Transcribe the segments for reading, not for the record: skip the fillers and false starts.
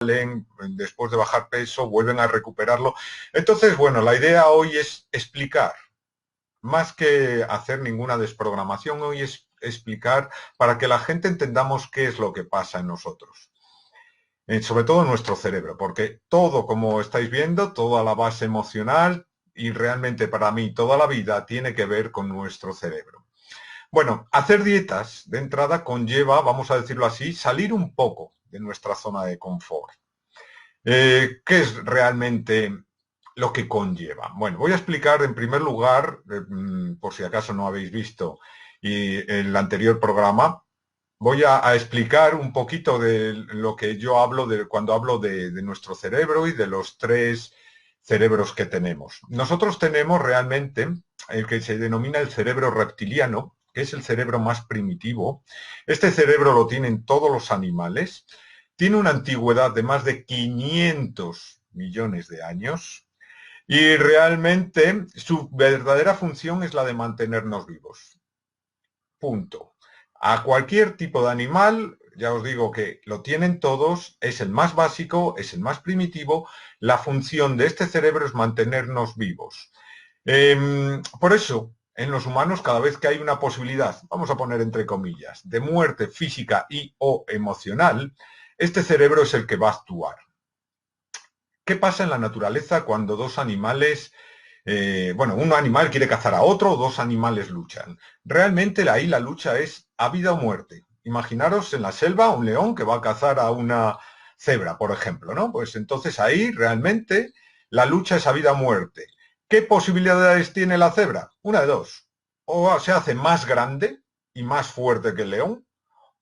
después de bajar peso, vuelven a recuperarlo. Entonces, bueno, la idea hoy es explicar, más que hacer ninguna desprogramación, hoy es explicar para que la gente entendamos qué es lo que pasa en nosotros. Sobre todo en nuestro cerebro, porque todo, como estáis viendo, toda la base emocional y realmente para mí toda la vida tiene que ver con nuestro cerebro. Bueno, hacer dietas de entrada conlleva, vamos a decirlo así, salir un poco de nuestra zona de confort. ¿Qué es realmente lo que conlleva? Bueno, voy a explicar en primer lugar, por si acaso no habéis visto el anterior programa, voy a explicar un poquito de lo que yo hablo cuando hablo de nuestro cerebro y de los tres cerebros que tenemos. Nosotros tenemos realmente el que se denomina el cerebro reptiliano, que es el cerebro más primitivo. Este cerebro lo tienen todos los animales. Tiene una antigüedad de más de 500 millones de años y realmente su verdadera función es la de mantenernos vivos. Punto. A cualquier tipo de animal, ya os digo que lo tienen todos, es el más básico, es el más primitivo, la función de este cerebro es mantenernos vivos. Por eso, en los humanos, cada vez que hay una posibilidad, vamos a poner entre comillas, de muerte física y o emocional, este cerebro es el que va a actuar. ¿Qué pasa en la naturaleza cuando dos animales, un animal quiere cazar a otro o dos animales luchan? Realmente ahí la lucha es a vida o muerte. Imaginaros en la selva un león que va a cazar a una cebra, por ejemplo, ¿no? Pues entonces ahí realmente la lucha es a vida o muerte. ¿Qué posibilidades tiene la cebra? Una de dos. O se hace más grande y más fuerte que el león,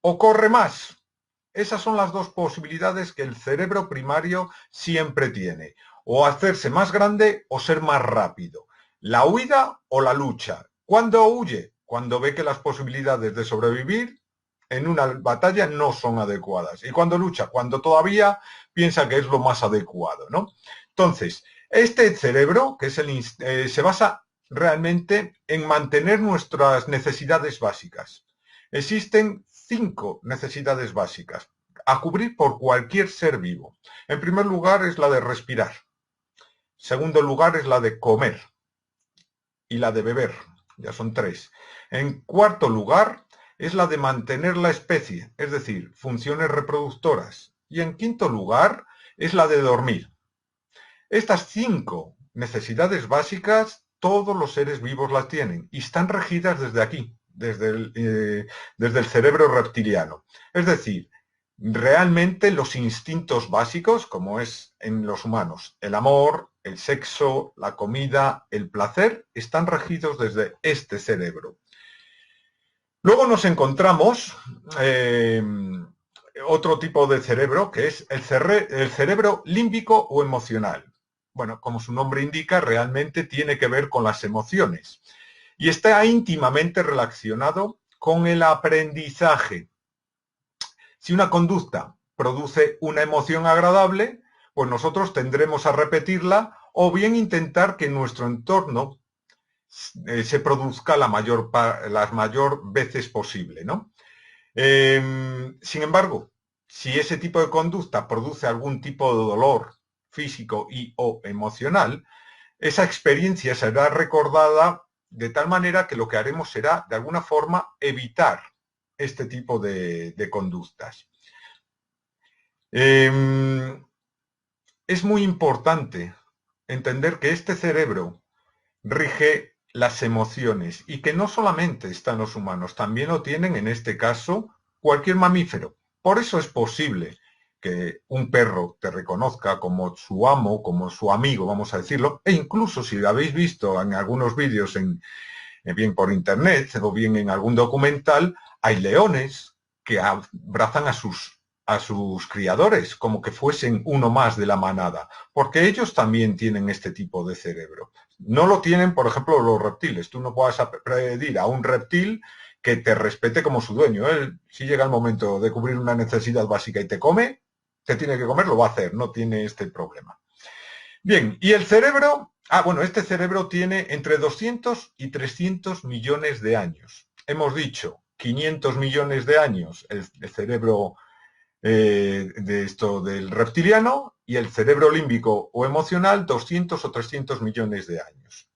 o corre más. Esas son las dos posibilidades que el cerebro primario siempre tiene. O hacerse más grande o ser más rápido. La huida o la lucha. ¿Cuándo huye? Cuando ve que las posibilidades de sobrevivir en una batalla no son adecuadas. ¿Y cuando lucha? Cuando todavía piensa que es lo más adecuado, ¿no? Entonces, este cerebro, que es se basa realmente en mantener nuestras necesidades básicas. Existen 5 necesidades básicas a cubrir por cualquier ser vivo. En primer lugar es la de respirar. Segundo lugar es la de comer y la de beber. Ya son 3. En cuarto lugar es la de mantener la especie, es decir, funciones reproductoras. Y en quinto lugar es la de dormir. Estas 5 necesidades básicas todos los seres vivos las tienen y están regidas desde aquí, desde el cerebro reptiliano. Es decir, realmente los instintos básicos, como es en los humanos, el amor, el sexo, la comida, el placer, están regidos desde este cerebro. Luego nos encontramos otro tipo de cerebro, que es el cerebro límbico o emocional. Bueno, como su nombre indica, realmente tiene que ver con las emociones y está íntimamente relacionado con el aprendizaje. Si una conducta produce una emoción agradable, pues nosotros tendremos a repetirla o bien intentar que en nuestro entorno se produzca las mayor veces posible, ¿no? Sin embargo, si ese tipo de conducta produce algún tipo de dolor físico y o emocional, esa experiencia será recordada de tal manera que lo que haremos será, de alguna forma, evitar este tipo de conductas. Es muy importante entender que este cerebro rige las emociones y que no solamente están los humanos, también lo tienen en este caso cualquier mamífero. Por eso es posible que un perro te reconozca como su amo, como su amigo, vamos a decirlo, e incluso si lo habéis visto en algunos vídeos, bien por internet o bien en algún documental, hay leones que abrazan a sus criadores como que fuesen uno más de la manada, porque ellos también tienen este tipo de cerebro. No lo tienen, por ejemplo, los reptiles. Tú no puedes pedir a un reptil que te respete como su dueño. Él, si llega el momento de cubrir una necesidad básica y te come, te tiene que comer, lo va a hacer, no tiene este problema. Bien, y el cerebro, este cerebro tiene entre 200 y 300 millones de años. Hemos dicho 500 millones de años el cerebro de esto del reptiliano, y el cerebro límbico o emocional 200 o 300 millones de años.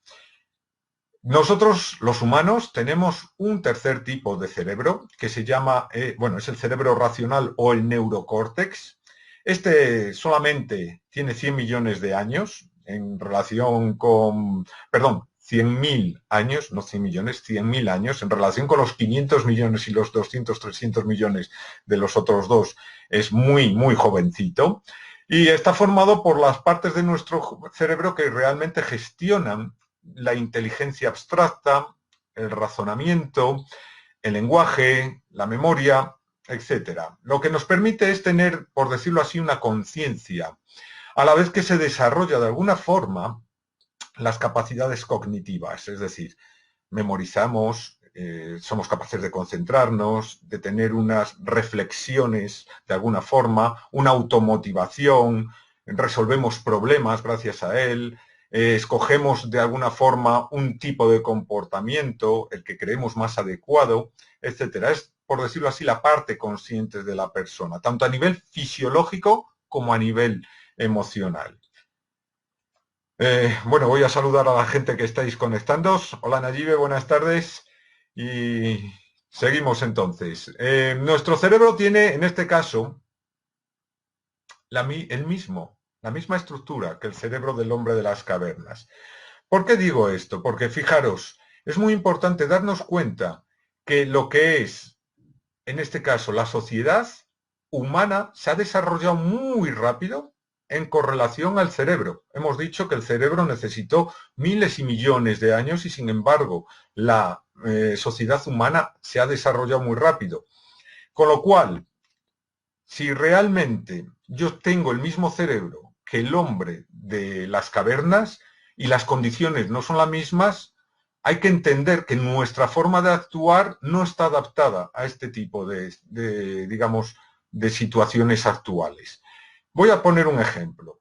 Nosotros, los humanos, tenemos un tercer tipo de cerebro que se llama, bueno, es el cerebro racional o el neurocórtex. Este solamente tiene 100 millones de años en relación con, perdón, 100.000 años, no 100 millones, 100.000 años en relación con los 500 millones y los 200, 300 millones de los otros dos. Es muy, muy jovencito. Y está formado por las partes de nuestro cerebro que realmente gestionan la inteligencia abstracta, el razonamiento, el lenguaje, la memoria, etcétera. Lo que nos permite es tener, por decirlo así, una conciencia, a la vez que se desarrolla de alguna forma las capacidades cognitivas, es decir, memorizamos, somos capaces de concentrarnos, de tener unas reflexiones de alguna forma, una automotivación, resolvemos problemas gracias a él, escogemos de alguna forma un tipo de comportamiento, el que creemos más adecuado, etcétera. Es, por decirlo así, la parte consciente de la persona, tanto a nivel fisiológico como a nivel emocional. Bueno, voy a saludar a la gente que estáis conectándoos. Hola Nayibe, buenas tardes. Y seguimos entonces. Nuestro cerebro tiene, en este caso, la misma estructura que el cerebro del hombre de las cavernas. ¿Por qué digo esto? Porque fijaros, es muy importante darnos cuenta que lo que es, en este caso, la sociedad humana se ha desarrollado muy rápido en correlación al cerebro. Hemos dicho que el cerebro necesitó miles y millones de años y, sin embargo, la sociedad humana se ha desarrollado muy rápido. Con lo cual, si realmente yo tengo el mismo cerebro que el hombre de las cavernas y las condiciones no son las mismas, hay que entender que nuestra forma de actuar no está adaptada a este tipo digamos, de situaciones actuales. Voy a poner un ejemplo.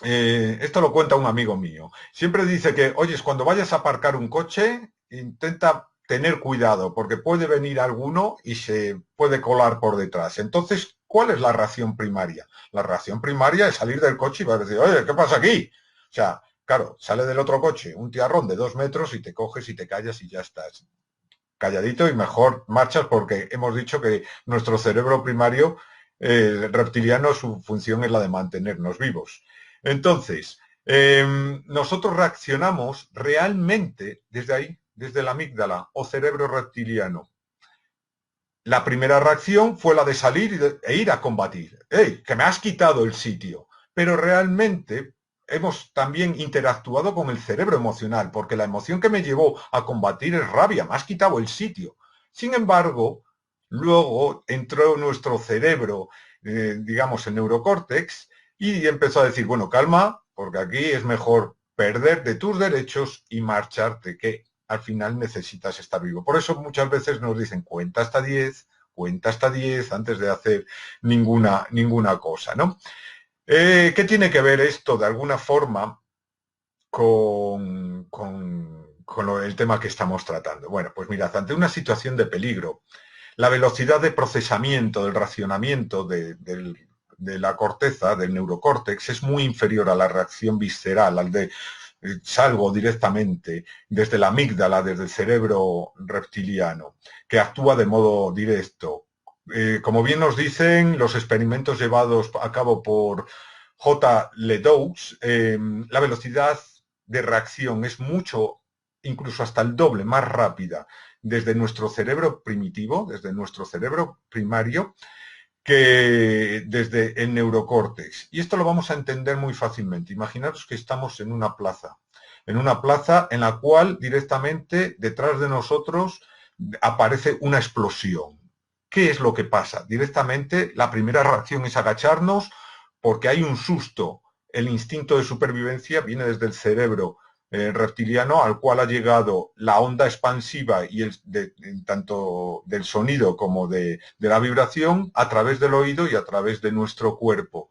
Esto lo cuenta un amigo mío. Siempre dice que, oyes, cuando vayas a aparcar un coche, intenta tener cuidado, porque puede venir alguno y se puede colar por detrás. Entonces, ¿cuál es la reacción primaria? La reacción primaria es salir del coche y vas a decir, oye, ¿qué pasa aquí? O sea, claro, sale del otro coche un tiarrón de 2 metros y te coges y te callas y ya estás calladito y mejor marchas porque hemos dicho que nuestro cerebro primario reptiliano, su función es la de mantenernos vivos. Entonces, nosotros reaccionamos realmente desde ahí, desde la amígdala o cerebro reptiliano. La primera reacción fue la de salir e ir a combatir. ¡Ey, que me has quitado el sitio! Pero realmente hemos también interactuado con el cerebro emocional, porque la emoción que me llevó a combatir es rabia, me has quitado el sitio. Sin embargo, luego entró nuestro cerebro, digamos, el neurocórtex, y empezó a decir, bueno, calma, porque aquí es mejor perder de tus derechos y marcharte, que al final necesitas estar vivo. Por eso muchas veces nos dicen cuenta hasta 10 antes de hacer ninguna cosa, ¿no? ¿Qué tiene que ver esto de alguna forma con el tema que estamos tratando? Bueno, pues mirad, ante una situación de peligro, la velocidad de procesamiento, del racionamiento de la corteza, del neurocórtex, es muy inferior a la reacción visceral, al de salgo directamente desde la amígdala, desde el cerebro reptiliano, que actúa de modo directo. Como bien nos dicen los experimentos llevados a cabo por J. Ledoux, la velocidad de reacción es mucho, incluso hasta el doble, más rápida desde nuestro cerebro primitivo, desde nuestro cerebro primario, que desde el neurocórtex. Y esto lo vamos a entender muy fácilmente. Imaginaros que estamos en una plaza en la cual directamente detrás de nosotros aparece una explosión. ¿Qué es lo que pasa? Directamente la primera reacción es agacharnos porque hay un susto. El instinto de supervivencia viene desde el cerebro reptiliano, al cual ha llegado la onda expansiva y tanto del sonido como de la vibración a través del oído y a través de nuestro cuerpo.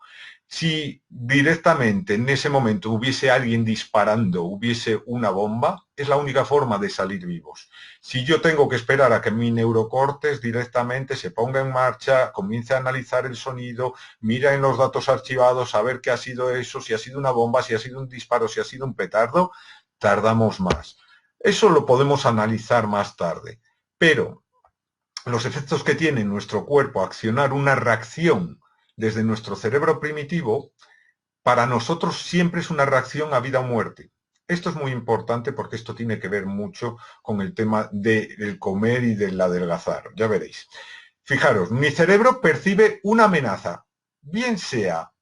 Si directamente en ese momento hubiese alguien disparando, hubiese una bomba, es la única forma de salir vivos. Si yo tengo que esperar a que mi neurocórtex directamente se ponga en marcha, comience a analizar el sonido, mira en los datos archivados, a ver qué ha sido eso, si ha sido una bomba, si ha sido un disparo, si ha sido un petardo, tardamos más. Eso lo podemos analizar más tarde. Pero los efectos que tiene en nuestro cuerpo accionar una reacción desde nuestro cerebro primitivo, para nosotros siempre es una reacción a vida o muerte. Esto es muy importante porque esto tiene que ver mucho con el tema del comer y del adelgazar. Ya veréis. Fijaros, mi cerebro percibe una amenaza, bien sea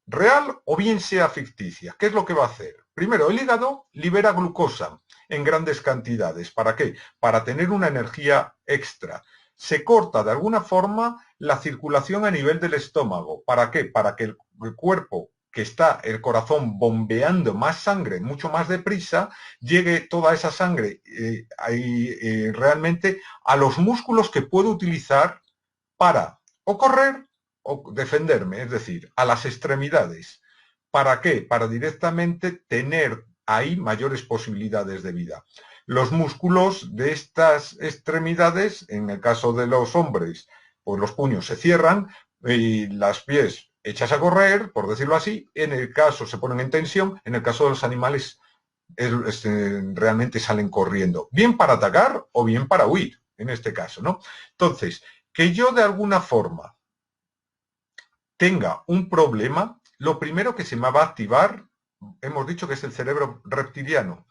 real o bien sea ficticia. ¿Qué es lo que va a hacer? Primero, el hígado libera glucosa en grandes cantidades. ¿Para qué? Para tener una energía extra. Se corta de alguna forma la circulación a nivel del estómago. ¿Para qué? Para que el cuerpo, que está el corazón bombeando más sangre, mucho más deprisa, llegue toda esa sangre realmente a los músculos que puedo utilizar para o correr o defenderme, es decir, a las extremidades. ¿Para qué? Para directamente tener ahí mayores posibilidades de vida. Los músculos de estas extremidades, en el caso de los hombres, pues los puños se cierran y las pies echas a correr, por decirlo así, en el caso se ponen en tensión, en el caso de los animales realmente salen corriendo, bien para atacar o bien para huir, en este caso, ¿no? Entonces, que yo de alguna forma tenga un problema, lo primero que se me va a activar, hemos dicho que es el cerebro reptiliano,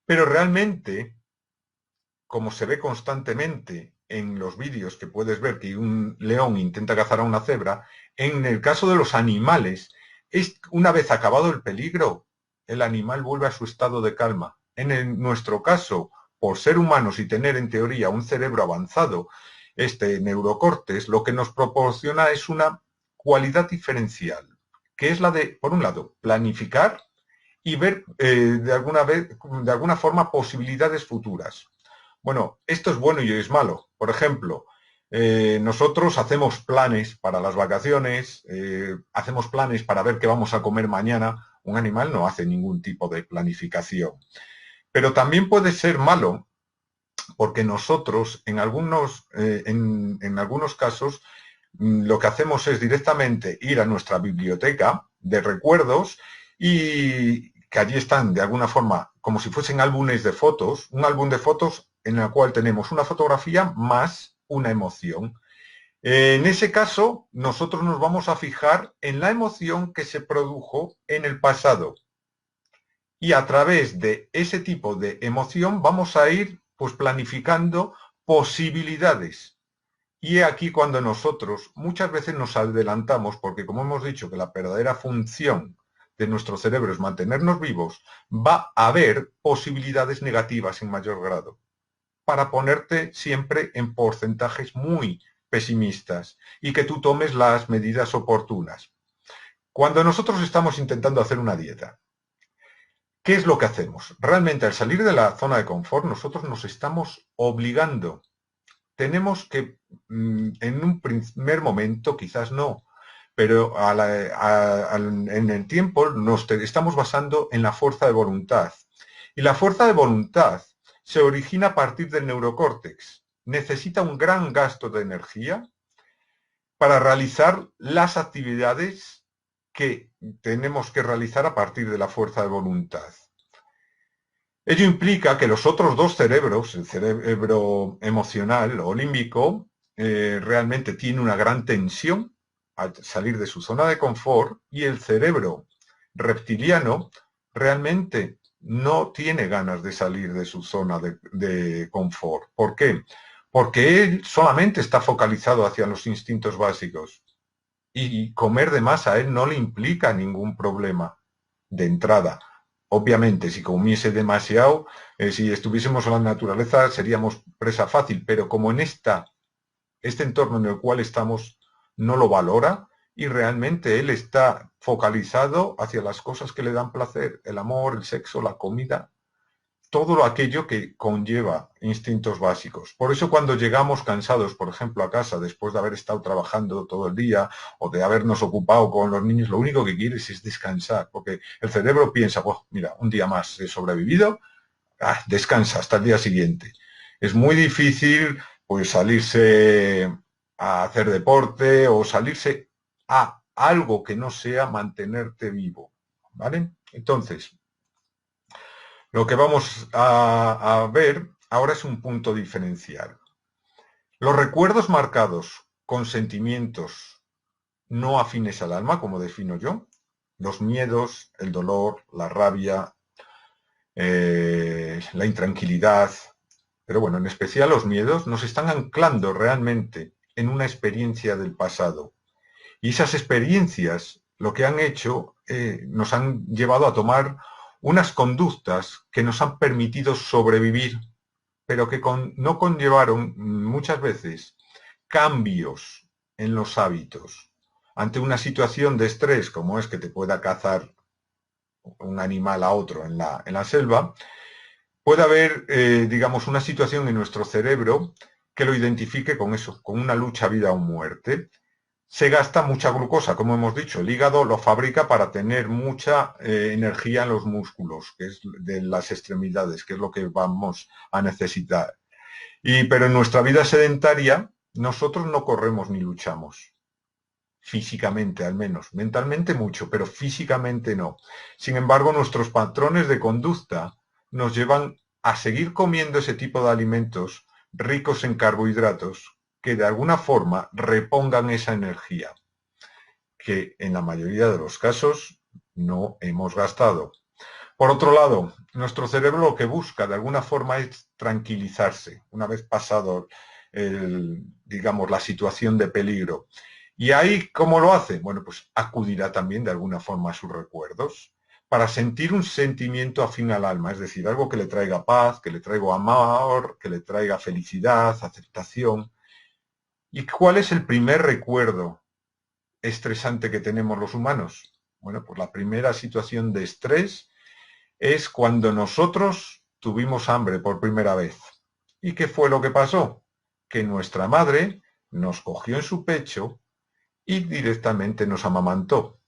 pero realmente, como se ve constantemente en los vídeos que puedes ver que un león intenta cazar a una cebra, en el caso de los animales, es una vez acabado el peligro, el animal vuelve a su estado de calma. Nuestro caso, por ser humanos y tener en teoría un cerebro avanzado, este neurocórtex lo que nos proporciona es una cualidad diferencial, que es la de, por un lado, planificar y ver de alguna forma posibilidades futuras. Bueno, esto es bueno y es malo. Por ejemplo, nosotros hacemos planes para las vacaciones, hacemos planes para ver qué vamos a comer mañana. Un animal no hace ningún tipo de planificación. Pero también puede ser malo porque nosotros en algunos casos lo que hacemos es directamente ir a nuestra biblioteca de recuerdos y que allí están de alguna forma como si fuesen álbumes de fotos, un álbum de fotos en el cual tenemos una fotografía más una emoción. En ese caso, nosotros nos vamos a fijar en la emoción que se produjo en el pasado. Y a través de ese tipo de emoción vamos a ir pues planificando posibilidades. Y aquí cuando nosotros muchas veces nos adelantamos, porque como hemos dicho que la verdadera función de nuestro cerebro es mantenernos vivos, va a haber posibilidades negativas en mayor grado, para ponerte siempre en porcentajes muy pesimistas y que tú tomes las medidas oportunas. Cuando nosotros estamos intentando hacer una dieta, ¿qué es lo que hacemos? Realmente al salir de la zona de confort nosotros nos estamos obligando. Tenemos que, en un primer momento, quizás no, pero en el tiempo nos estamos basando en la fuerza de voluntad. Y la fuerza de voluntad se origina a partir del neurocórtex. Necesita un gran gasto de energía para realizar las actividades que tenemos que realizar a partir de la fuerza de voluntad. Ello implica que los otros dos cerebros, el cerebro emocional o límbico, realmente tiene una gran tensión al salir de su zona de confort y el cerebro reptiliano realmente no tiene ganas de salir de su zona de confort. ¿Por qué? Porque él solamente está focalizado hacia los instintos básicos y comer de más a él no le implica ningún problema de entrada. Obviamente, si comiese demasiado, si estuviésemos en la naturaleza, seríamos presa fácil, pero como en este entorno en el cual estamos no lo valora y realmente él está focalizado hacia las cosas que le dan placer, el amor, el sexo, la comida, todo aquello que conlleva instintos básicos. Por eso cuando llegamos cansados, por ejemplo, a casa, después de haber estado trabajando todo el día o de habernos ocupado con los niños, lo único que quieres es descansar, porque el cerebro piensa, pues mira, un día más he sobrevivido, descansa hasta el día siguiente. Es muy difícil pues salirse a hacer deporte o salirse a algo que no sea mantenerte vivo, ¿vale? Entonces, lo que vamos a ver ahora es un punto diferencial. Los recuerdos marcados con sentimientos no afines al alma, como defino yo, los miedos, el dolor, la rabia, la intranquilidad, pero bueno, en especial los miedos, nos están anclando realmente en una experiencia del pasado. Y esas experiencias lo que han hecho, nos han llevado a tomar unas conductas que nos han permitido sobrevivir, pero que no conllevaron muchas veces cambios en los hábitos. Ante una situación de estrés, como es que te pueda cazar un animal a otro en la selva, puede haber, digamos, una situación en nuestro cerebro que lo identifique con eso, con una lucha vida o muerte. Se gasta mucha glucosa, como hemos dicho. El hígado lo fabrica para tener mucha energía en los músculos, que es de las extremidades, que es lo que vamos a necesitar. Pero en nuestra vida sedentaria, nosotros no corremos ni luchamos. Físicamente al menos. Mentalmente mucho, pero físicamente no. Sin embargo, nuestros patrones de conducta nos llevan a seguir comiendo ese tipo de alimentos ricos en carbohidratos que de alguna forma repongan esa energía que en la mayoría de los casos no hemos gastado. Por otro lado, nuestro cerebro lo que busca de alguna forma es tranquilizarse una vez pasado digamos, la situación de peligro. ¿Y ahí cómo lo hace? Bueno, pues acudirá también de alguna forma a sus recuerdos para sentir un sentimiento afín al alma, es decir, algo que le traiga paz, que le traiga amor, que le traiga felicidad, aceptación. ¿Y cuál es el primer recuerdo estresante que tenemos los humanos? Bueno, pues la primera situación de estrés es cuando nosotros tuvimos hambre por primera vez. ¿Y qué fue lo que pasó? Que nuestra madre nos cogió en su pecho y directamente nos amamantó.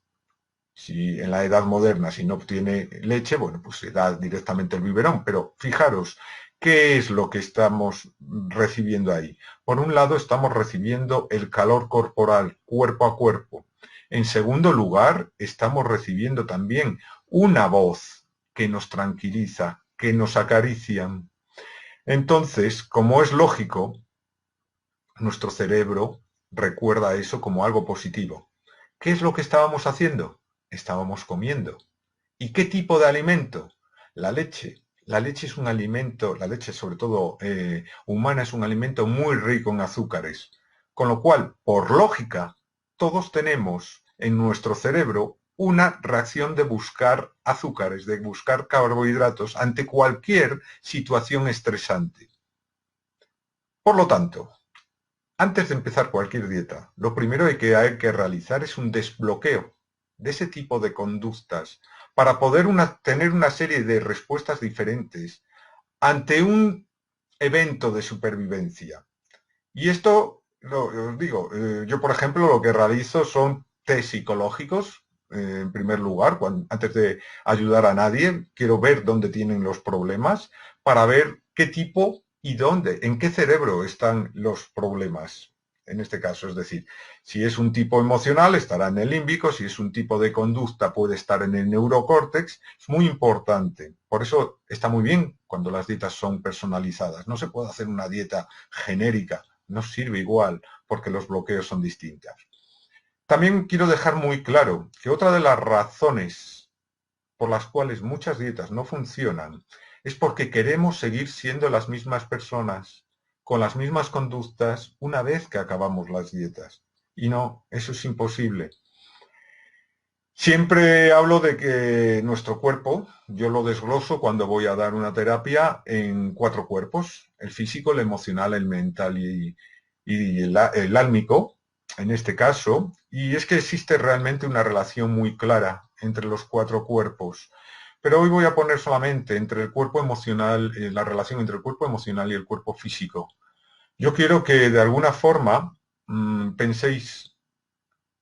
Si en la edad moderna, si no obtiene leche, bueno, pues se da directamente el biberón. Pero fijaros, ¿qué es lo que estamos recibiendo ahí? Por un lado, estamos recibiendo el calor corporal, cuerpo a cuerpo. En segundo lugar, estamos recibiendo también una voz que nos tranquiliza, que nos acarician. Entonces, como es lógico, nuestro cerebro recuerda eso como algo positivo. ¿Qué es lo que estábamos haciendo? Estábamos comiendo. ¿Y qué tipo de alimento? La leche. La leche es un alimento, la leche sobre todo humana, es un alimento muy rico en azúcares. Con lo cual, por lógica, todos tenemos en nuestro cerebro una reacción de buscar azúcares, de buscar carbohidratos ante cualquier situación estresante. Por lo tanto, antes de empezar cualquier dieta, lo primero que hay que realizar es un desbloqueo de ese tipo de conductas para poder tener una serie de respuestas diferentes ante un evento de supervivencia. Y esto, os digo, yo por ejemplo lo que realizo son test psicológicos, en primer lugar, antes de ayudar a nadie, quiero ver dónde tienen los problemas para ver qué tipo y dónde, en qué cerebro están los problemas. En este caso, es decir, si es un tipo emocional, estará en el límbico, si es un tipo de conducta, puede estar en el neurocórtex. Es muy importante. Por eso está muy bien cuando las dietas son personalizadas. No se puede hacer una dieta genérica, no sirve igual porque los bloqueos son distintos. También quiero dejar muy claro que otra de las razones por las cuales muchas dietas no funcionan es porque queremos seguir siendo las mismas personas, con las mismas conductas, una vez que acabamos las dietas. Y no, eso es imposible. Siempre hablo de que nuestro cuerpo, yo lo desgloso cuando voy a dar una terapia en 4 cuerpos, el físico, el emocional, el mental y el álmico, en este caso, y es que existe realmente una relación muy clara entre los 4 cuerpos. Pero hoy voy a poner solamente entre el cuerpo emocional, la relación entre el cuerpo emocional y el cuerpo físico. Yo quiero que de alguna forma penséis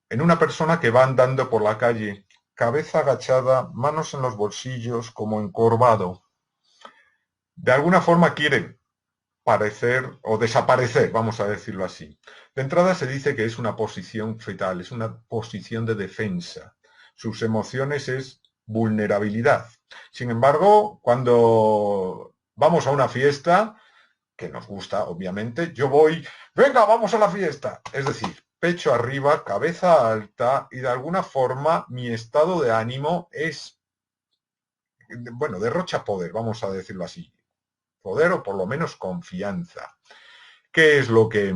en una persona que va andando por la calle, cabeza agachada, manos en los bolsillos, como encorvado. De alguna forma quiere parecer o desaparecer, vamos a decirlo así. De entrada se dice que es una posición fetal, es una posición de defensa. Sus emociones es vulnerabilidad. Sin embargo, cuando vamos a una fiesta, que nos gusta, obviamente, yo voy, venga, vamos a la fiesta. Es decir, pecho arriba, cabeza alta y de alguna forma mi estado de ánimo es, bueno, derrocha poder, vamos a decirlo así. Poder o por lo menos confianza. ¿Qué es lo que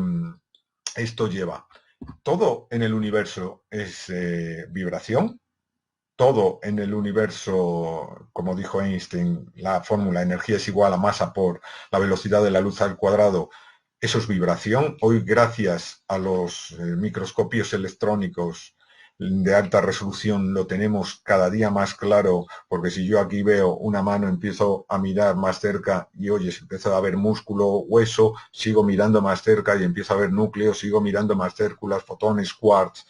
esto lleva? Todo en el universo es vibración, todo en el universo, como dijo Einstein, la fórmula energía es igual a masa por la velocidad de la luz al cuadrado, eso es vibración. Hoy, gracias a los microscopios electrónicos de alta resolución, lo tenemos cada día más claro, porque si yo aquí veo una mano, empiezo a mirar más cerca y oyes, empiezo a ver músculo, hueso, sigo mirando más cerca y empiezo a ver núcleo, sigo mirando más células, fotones, quarks,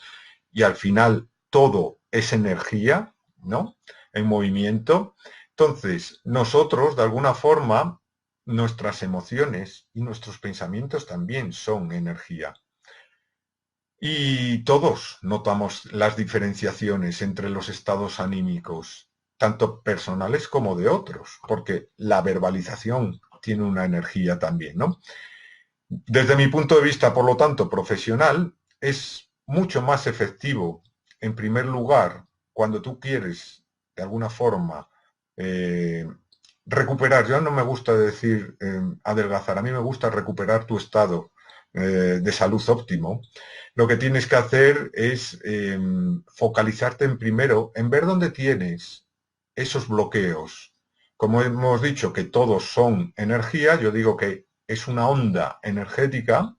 y al final todo es energía, ¿no? En movimiento. Entonces, nosotros, de alguna forma, nuestras emociones y nuestros pensamientos también son energía. Y todos notamos las diferenciaciones entre los estados anímicos, tanto personales como de otros, porque la verbalización tiene una energía también, ¿no? Desde mi punto de vista, por lo tanto, profesional, es mucho más efectivo, en primer lugar, cuando tú quieres, de alguna forma, eh, recuperar. Yo no me gusta decir adelgazar, a mí me gusta recuperar tu estado de salud óptimo. Lo que tienes que hacer es focalizarte en primero, en ver dónde tienes esos bloqueos. Como hemos dicho que todos son energía, yo digo que es una onda energética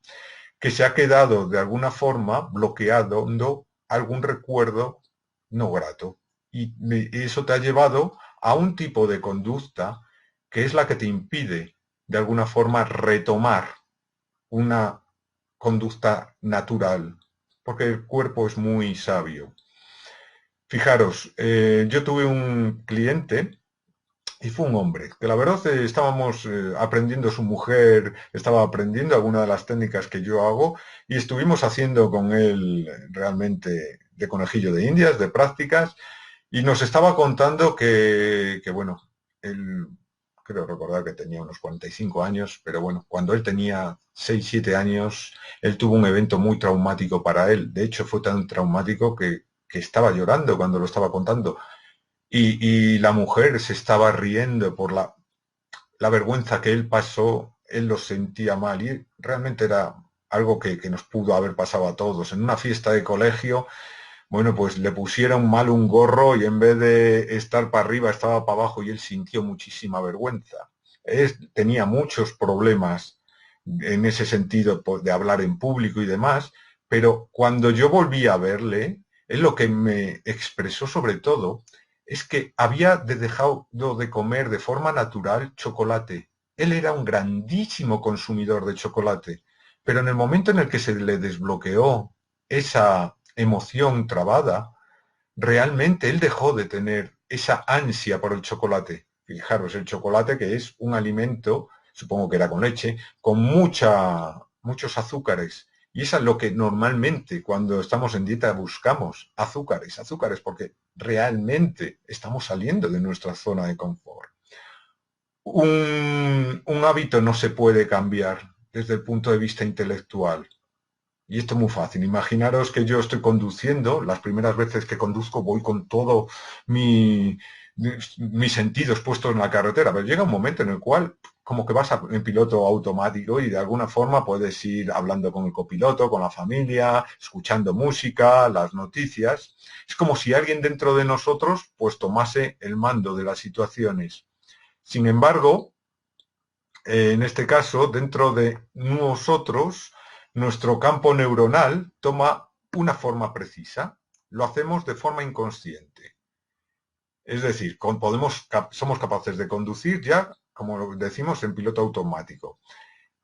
que se ha quedado de alguna forma bloqueando algún recuerdo no grato. Y eso te ha llevado a un tipo de conducta que es la que te impide de alguna forma retomar una conducta natural, porque el cuerpo es muy sabio. Fijaros, yo tuve un cliente y fue un hombre, que la verdad estábamos aprendiendo, su mujer estaba aprendiendo alguna de las técnicas que yo hago y estuvimos haciendo con él realmente de conejillo de indias, de prácticas, y nos estaba contando que bueno, él creo recordar que tenía unos 45 años, pero bueno, cuando él tenía 6 7 años, él tuvo un evento muy traumático para él. De hecho, fue tan traumático que estaba llorando cuando lo estaba contando. Y la mujer se estaba riendo por la vergüenza que él pasó, él lo sentía mal y realmente era algo que nos pudo haber pasado a todos. En una fiesta de colegio, bueno, pues le pusieron mal un gorro y en vez de estar para arriba estaba para abajo y él sintió muchísima vergüenza. Tenía muchos problemas en ese sentido de hablar en público y demás, pero cuando yo volví a verle, él lo que me expresó sobre todo es que había dejado de comer de forma natural chocolate. Él era un grandísimo consumidor de chocolate, pero en el momento en el que se le desbloqueó esa emoción trabada, realmente él dejó de tener esa ansia por el chocolate. Fijaros, el chocolate que es un alimento, supongo que era con leche, con muchos azúcares. Y eso es lo que normalmente cuando estamos en dieta buscamos, azúcares, azúcares, porque realmente estamos saliendo de nuestra zona de confort. Un hábito no se puede cambiar desde el punto de vista intelectual. Y esto es muy fácil. Imaginaros que yo estoy conduciendo, las primeras veces que conduzco voy con todo mi, mis sentidos puestos en la carretera, pero llega un momento en el cual como que vas en piloto automático y de alguna forma puedes ir hablando con el copiloto, con la familia, escuchando música, las noticias. Es como si alguien dentro de nosotros pues tomase el mando de las situaciones. Sin embargo, en este caso, dentro de nosotros, nuestro campo neuronal toma una forma precisa. Lo hacemos de forma inconsciente. Es decir, somos capaces de conducir ya, como decimos, en piloto automático.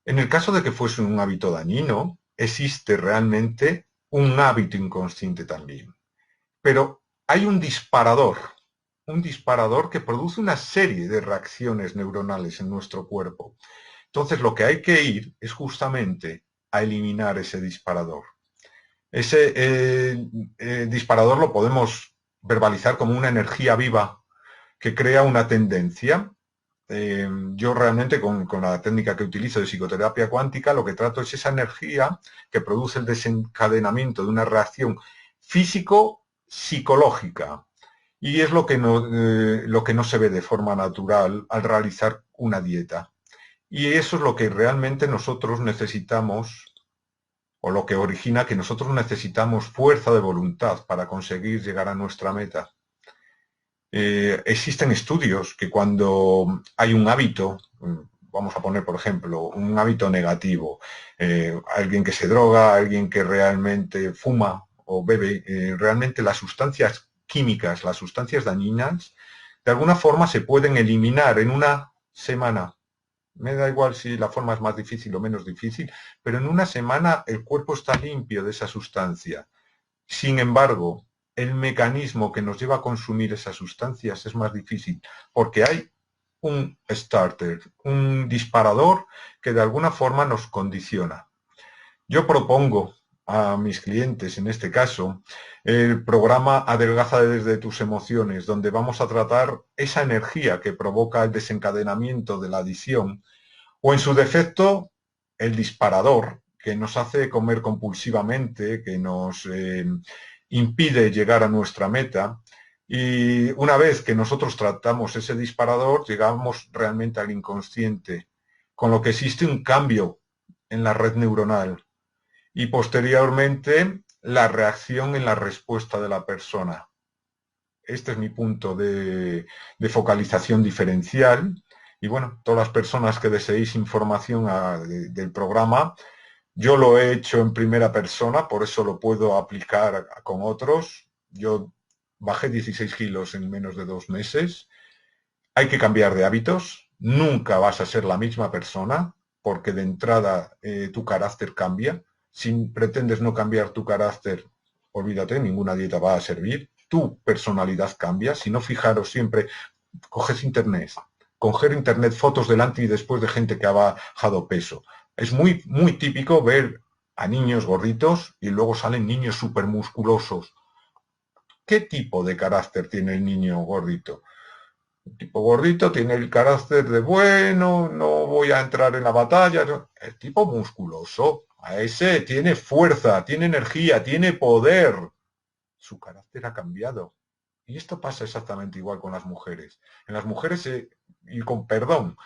En el caso de que fuese un hábito dañino, existe realmente un hábito inconsciente también. Pero hay un disparador que produce una serie de reacciones neuronales en nuestro cuerpo. Entonces, lo que hay que ir es justamente a eliminar ese disparador. Ese disparador lo podemos verbalizar como una energía viva que crea una tendencia. Yo realmente con la técnica que utilizo de psicoterapia cuántica lo que trato es esa energía que produce el desencadenamiento de una reacción físico-psicológica. Y es lo que no se ve de forma natural al realizar una dieta. Y eso es lo que realmente nosotros necesitamos, o lo que origina que nosotros necesitamos fuerza de voluntad para conseguir llegar a nuestra meta. Existen estudios que cuando hay un hábito, vamos a poner por ejemplo, un hábito negativo, alguien que se droga, alguien que realmente fuma o bebe, realmente las sustancias químicas, las sustancias dañinas, de alguna forma se pueden eliminar en una semana. Me da igual si la forma es más difícil o menos difícil, pero en una semana el cuerpo está limpio de esa sustancia. Sin embargo, el mecanismo que nos lleva a consumir esas sustancias es más difícil, porque hay un starter, un disparador que de alguna forma nos condiciona. Yo propongo a mis clientes, en este caso, el programa Adelgaza desde tus emociones, donde vamos a tratar esa energía que provoca el desencadenamiento de la adicción, o en su defecto, el disparador, que nos hace comer compulsivamente, que nos impide llegar a nuestra meta. Y una vez que nosotros tratamos ese disparador, llegamos realmente al inconsciente, con lo que existe un cambio en la red neuronal y posteriormente la reacción en la respuesta de la persona. Este es mi punto de focalización diferencial. Y bueno, todas las personas que deseéis información del programa, yo lo he hecho en primera persona, por eso lo puedo aplicar con otros. Yo bajé 16 kilos en menos de 2 meses. Hay que cambiar de hábitos. Nunca vas a ser la misma persona, porque de entrada tu carácter cambia. Si pretendes no cambiar tu carácter, olvídate, ninguna dieta va a servir. Tu personalidad cambia. Si no, fijaros siempre, coges internet, coger internet fotos delante y después de gente que ha bajado peso. Es muy, muy típico ver a niños gorditos y luego salen niños súper musculosos. ¿Qué tipo de carácter tiene el niño gordito? El tipo gordito tiene el carácter de bueno, no voy a entrar en la batalla. El tipo musculoso, a ese tiene fuerza, tiene energía, tiene poder. Su carácter ha cambiado. Y esto pasa exactamente igual con las mujeres. En las mujeres, y con perdón,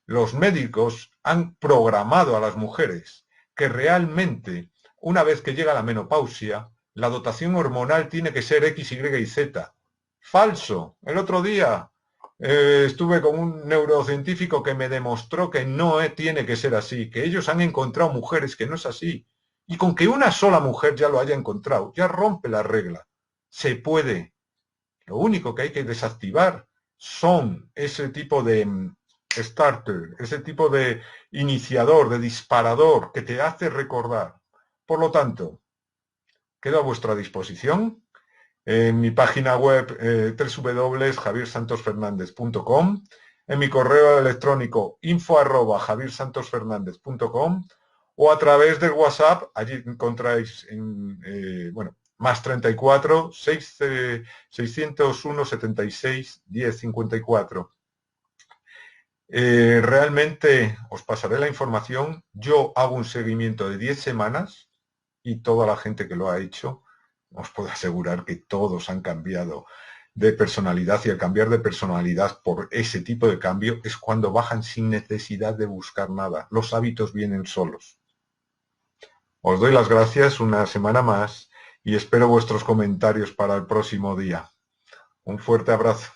los médicos han programado a las mujeres que realmente, una vez que llega la menopausia, la dotación hormonal tiene que ser X, Y y Z. Falso. El otro día estuve con un neurocientífico que me demostró que no tiene que ser así, que ellos han encontrado mujeres que no es así. Y con que una sola mujer ya lo haya encontrado, ya rompe la regla. Se puede. Lo único que hay que desactivar son ese tipo de starter, ese tipo de iniciador, de disparador que te hace recordar. Por lo tanto, quedo a vuestra disposición en mi página web www.javiersantosfernandez.com, en mi correo electrónico info@javiersantosfernandez.com o a través del WhatsApp. Allí encontráis bueno, más 34 601 76 10 54. Realmente os pasaré la información. Yo hago un seguimiento de 10 semanas y toda la gente que lo ha hecho os puedo asegurar que todos han cambiado de personalidad, y al cambiar de personalidad por ese tipo de cambio es cuando bajan sin necesidad de buscar nada. Los hábitos vienen solos. Os doy las gracias una semana más y espero vuestros comentarios para el próximo día. Un fuerte abrazo.